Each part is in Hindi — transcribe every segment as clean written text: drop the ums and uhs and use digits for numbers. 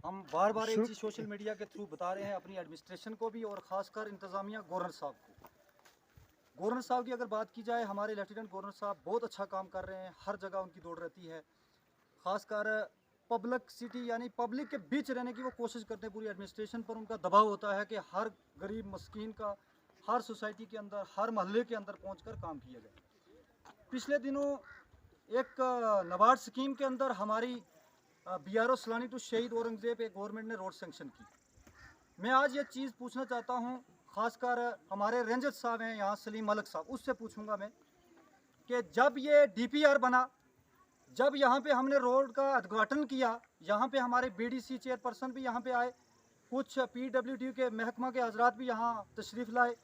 हम बार बार एक चीज़ सोशल मीडिया के थ्रू बता रहे हैं अपनी एडमिनिस्ट्रेशन को भी और ख़ासकर इंतज़ामिया गवर्नर साहब को। गवर्नर साहब की अगर बात की जाए, हमारे लेफ्टिनेंट गवर्नर साहब बहुत अच्छा काम कर रहे हैं, हर जगह उनकी दौड़ रहती है। ख़ासकर पब्लिक सिटी यानी पब्लिक के बीच रहने की वो कोशिश करते हैं। पूरी एडमिनिस्ट्रेशन पर उनका दबाव होता है कि हर गरीब मस्कीन का हर सोसाइटी के अंदर, हर मोहल्ले के अंदर पहुँच काम किया जाए। पिछले दिनों एक नबार्ड स्कीम के अंदर हमारी BRO सलानी टू शहीद औरंगज़ेब एक गवर्नमेंट ने रोड सेंक्शन की। मैं आज ये चीज़ पूछना चाहता हूँ, ख़ासकर हमारे रेंजर साहब हैं यहाँ, सलीम मलिक साहब, उससे पूछूंगा मैं कि जब ये DPR बना, जब यहाँ पे हमने रोड का उद्घाटन किया, यहाँ पे हमारे BDC चेयरपर्सन भी यहाँ पे आए, कुछ PWD के महकमा के हजरात भी यहाँ तशरीफ़ लाए,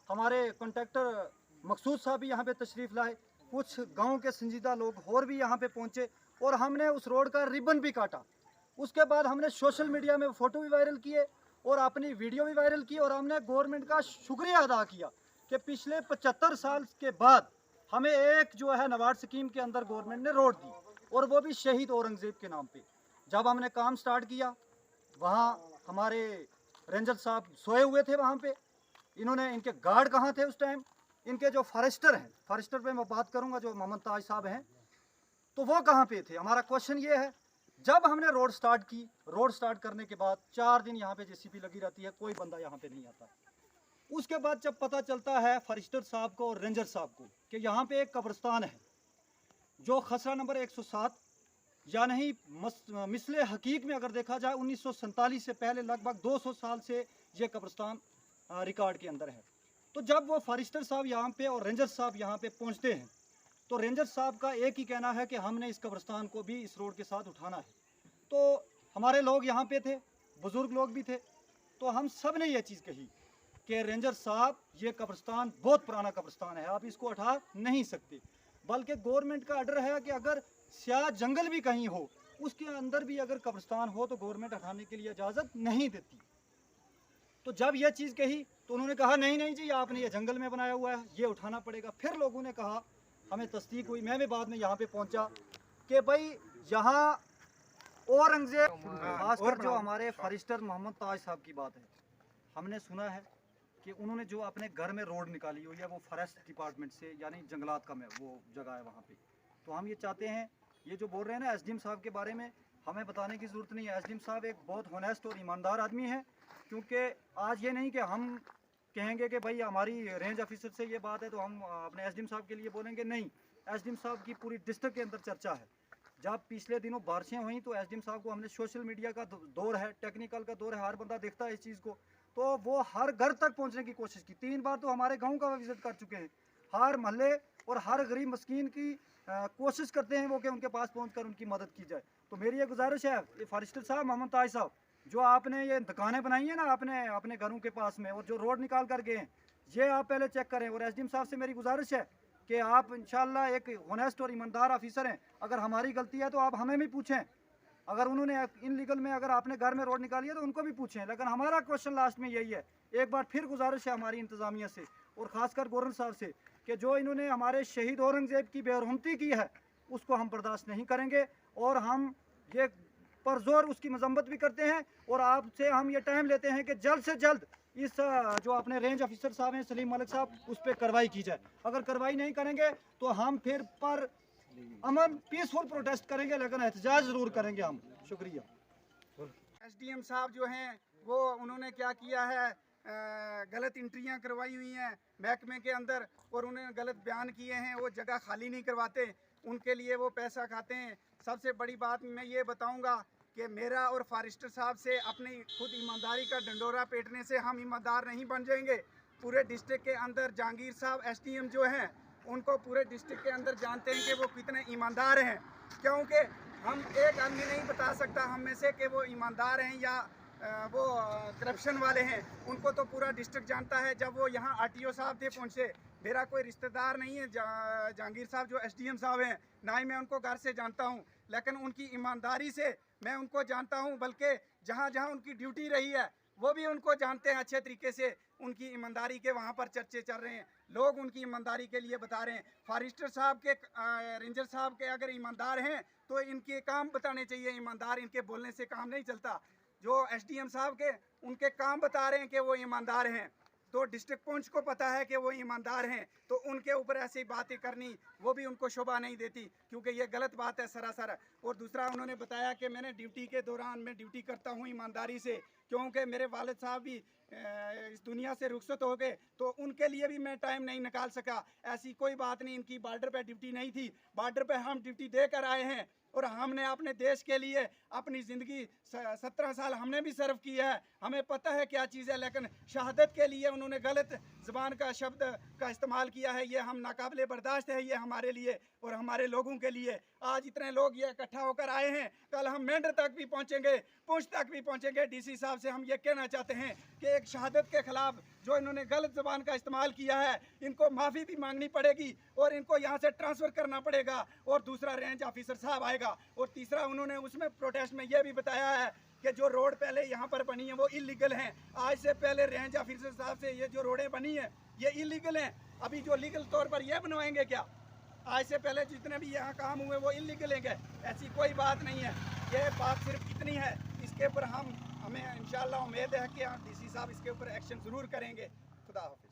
हमारे कॉन्ट्रैक्टर मकसूद साहब भी यहाँ पे तशरीफ़ लाए, कुछ गांव के संजीदा लोग और भी यहाँ पे पहुँचे और हमने उस रोड का रिबन भी काटा। उसके बाद हमने सोशल मीडिया में फ़ोटो भी वायरल किए और अपनी वीडियो भी वायरल की और हमने गवर्नमेंट का शुक्रिया अदा किया कि पिछले 75 साल के बाद हमें एक जो है नबार्ड स्कीम के अंदर गवर्नमेंट ने रोड दी और वो भी शहीद औरंगज़ेब के नाम पे। जब हमने काम स्टार्ट किया, वहाँ हमारे रेंजर साहब सोए हुए थे वहाँ पे। इन्होंने, इनके गार्ड कहाँ थे उस टाइम, इनके जो फॉरेस्टर हैं, फॉरेस्टर पे मैं बात करूँगा, जो मोहम्मद ताज साहब हैं, तो वो कहाँ पे थे। हमारा क्वेश्चन ये है, जब हमने रोड स्टार्ट की, रोड स्टार्ट करने के बाद 4 दिन यहाँ पे JCB लगी रहती है, कोई बंदा यहाँ पे नहीं आता। उसके बाद जब पता चलता है फॉरेस्टर साहब को और रेंजर साहब को कि यहाँ पे एक कब्रिस्तान है जो खसरा नंबर 107 या नहीं मिसले हकीक में अगर देखा जाए 1947 से पहले लगभग 200 साल से ये कब्रिस्तान रिकॉर्ड के अंदर है। तो जब वो फॉरेस्टर साहब यहाँ पे और रेंजर साहब यहाँ पे पहुँचते हैं तो रेंजर साहब का एक ही कहना है कि हमने इस कब्रिस्तान को भी इस रोड के साथ उठाना है। तो हमारे लोग यहाँ पे थे, बुज़ुर्ग लोग भी थे, तो हम सब ने ये चीज़ कही कि रेंजर साहब, ये कब्रिस्तान बहुत पुराना कब्रिस्तान है, आप इसको उठा नहीं सकते, बल्कि गवर्नमेंट का ऑर्डर है कि अगर स्याह जंगल भी कहीं हो, उसके अंदर भी अगर कब्रिस्तान हो तो गवर्नमेंट हटाने के लिए इजाज़त नहीं देती। तो जब यह चीज़ कही तो उन्होंने कहा नहीं नहीं जी, आपने ये जंगल में बनाया हुआ है, ये उठाना पड़ेगा। फिर लोगों ने कहा, हमें तस्दीक हुई, मैं भी बाद में यहाँ पे पहुँचा कि भाई यहाँ औरंगज़ेब, खासकर जो हमारे फॉरेस्टर मोहम्मद ताज साहब की बात है, हमने सुना है कि उन्होंने जो अपने घर में रोड निकाली हुई है वो फॉरेस्ट डिपार्टमेंट से, यानी जंगलात का में वो जगह है वहाँ पे। तो हम ये चाहते हैं, ये जो बोल रहे हैं ना SDM साहब के बारे में, हमें बताने की ज़रूरत नहीं है। SDM साहब एक बहुत होनेस्ट और ईमानदार आदमी है, क्योंकि आज ये नहीं कि हम कहेंगे कि भाई हमारी रेंज ऑफिसर से ये बात है तो हम अपने SDM साहब के लिए बोलेंगे, नहीं। SDM साहब की पूरी डिस्ट्रिक्ट के अंदर चर्चा है। जब पिछले दिनों बारिशें हुई तो SDM साहब को हमने, सोशल मीडिया का दौर है, टेक्निकल का दौर है, हर बंदा देखता है इस चीज़ को, तो वो हर घर तक पहुंचने की कोशिश की। 3 बार तो हमारे गांव का विजिट कर चुके हैं, हर महल्ले और हर गरीब मस्कीन की कोशिश करते हैं वो कि उनके पास पहुंचकर उनकी मदद की जाए। तो मेरी ये गुजारिश है, ये फॉरेस्टर साहब, मोहम्मद ताज साहब, जो आपने ये दुकानें बनाई हैं ना आपने अपने घरों के पास में, और जो रोड निकाल कर गए हैं, ये आप पहले चेक करें। और SDM साहब से मेरी गुजारिश है कि आप इंशाल्लाह एक होनेस्ट और ईमानदार ऑफिसर हैं, अगर हमारी गलती है तो आप हमें भी पूछें, अगर उन्होंने इनलीगल में अगर आपने घर में रोड निकाली है तो उनको भी पूछें। लेकिन हमारा क्वेश्चन लास्ट में यही है, एक बार फिर गुजारिश है हमारी इंतज़ामिया से और ख़ासकर गवर्नर साहब से कि जो इन्होंने हमारे शहीद औरंगज़ेब की बेरहमती की है उसको हम बर्दाश्त नहीं करेंगे और हम ये परजोर उसकी मजम्मत भी करते हैं। और आपसे हम ये टाइम लेते हैं कि जल्द से जल्द इस जो अपने रेंज ऑफिसर साहब हैं सलीम मलिक साहब, उस पर कार्रवाई की जाए। अगर कार्रवाई नहीं करेंगे तो हम फिर पर अमन पीसफुल प्रोटेस्ट करेंगे, लेकिन एहतजाज ज़रूर करेंगे हम। शुक्रिया। SDM साहब जो हैं वो उन्होंने क्या किया है, गलत एंट्रियां करवाई हुई हैं महकमे के अंदर और उन्होंने गलत बयान किए हैं, वो जगह खाली नहीं करवाते, उनके लिए वो पैसा खाते हैं। सबसे बड़ी बात मैं ये बताऊंगा कि मेरा और फॉरेस्टर साहब से अपनी खुद ईमानदारी का डंडोरा पीटने से हम ईमानदार नहीं बन जाएंगे। पूरे डिस्ट्रिक्ट के अंदर जहांगीर साहब SDM जो हैं उनको पूरे डिस्ट्रिक्ट के अंदर जानते हैं कि वो कितने ईमानदार हैं, क्योंकि हम एक आदमी नहीं बता सकता हम में से कि वो ईमानदार हैं या वो करप्शन वाले हैं, उनको तो पूरा डिस्ट्रिक्ट जानता है। जब वो यहाँ RTO साहब थे पहुँचे, मेरा कोई रिश्तेदार नहीं है जहांगीर साहब जो SDM साहब हैं, ना ही मैं उनको घर से जानता हूँ, लेकिन उनकी ईमानदारी से मैं उनको जानता हूँ, बल्कि जहाँ जहाँ उनकी ड्यूटी रही है वो भी उनको जानते हैं अच्छे तरीके से। उनकी ईमानदारी के वहाँ पर चर्चे चल रहे हैं, लोग उनकी ईमानदारी के लिए बता रहे हैं। फॉरेस्टर साहब के रेंजर साहब के अगर ईमानदार हैं तो इनके काम बताने चाहिए ईमानदार, इनके बोलने से काम नहीं चलता। जो एसडीएम साहब के उनके काम बता रहे हैं कि वो ईमानदार हैं, तो डिस्ट्रिक्ट पंच को पता है कि वो ईमानदार हैं, तो उनके ऊपर ऐसी बातें करनी वो भी उनको शोभा नहीं देती, क्योंकि ये गलत बात है सरासर। और दूसरा उन्होंने बताया कि मैंने ड्यूटी के दौरान मैं ड्यूटी करता हूँ ईमानदारी से, क्योंकि मेरे वालिद साहब भी इस दुनिया से रुखसत हो गए, तो उनके लिए भी मैं टाइम नहीं निकाल सका। ऐसी कोई बात नहीं, इनकी बॉर्डर पे ड्यूटी नहीं थी, बॉर्डर पे हम ड्यूटी देकर आए हैं और हमने अपने देश के लिए अपनी ज़िंदगी 17 साल हमने भी सर्व की है, हमें पता है क्या चीज़ है। लेकिन शहादत के लिए उन्होंने गलत ज़बान का शब्द का इस्तेमाल किया है, ये हम नाकाबिले बर्दाश्त है ये हमारे लिए और हमारे लोगों के लिए। आज इतने लोग ये इकट्ठा होकर आए हैं, कल हम मेंढर तक भी पहुँचेंगे, पूंछ तक भी पहुँचेंगे। डीसी साहब से हम ये कहना चाहते हैं कि एक शहादत के ख़िलाफ़ जो इन्होंने गलत ज़बान का इस्तेमाल किया है, इनको माफ़ी भी मांगनी पड़ेगी और इनको यहाँ से ट्रांसफ़र करना पड़ेगा और दूसरा रेंज ऑफिसर साहब आएगा। और तीसरा उन्होंने उसमें प्रोटेस्ट में ये भी बताया है कि जो रोड पहले यहाँ पर बनी है वो इलीगल हैं। आज से पहले रेंज ऑफिसर साहब से ये जो रोडें बनी हैं ये इलीगल हैं, अभी जो लीगल तौर पर ये बनवाएंगे क्या? आज से पहले जितने भी यहाँ काम हुए वो इलीगल हैं क्या? ऐसी कोई बात नहीं है, ये बात सिर्फ इतनी है। इसके ऊपर हमें इंशाल्लाह उम्मीद है कि डीसी साहब इसके ऊपर एक्शन ज़रूर करेंगे। खुदा हाफ़िज़।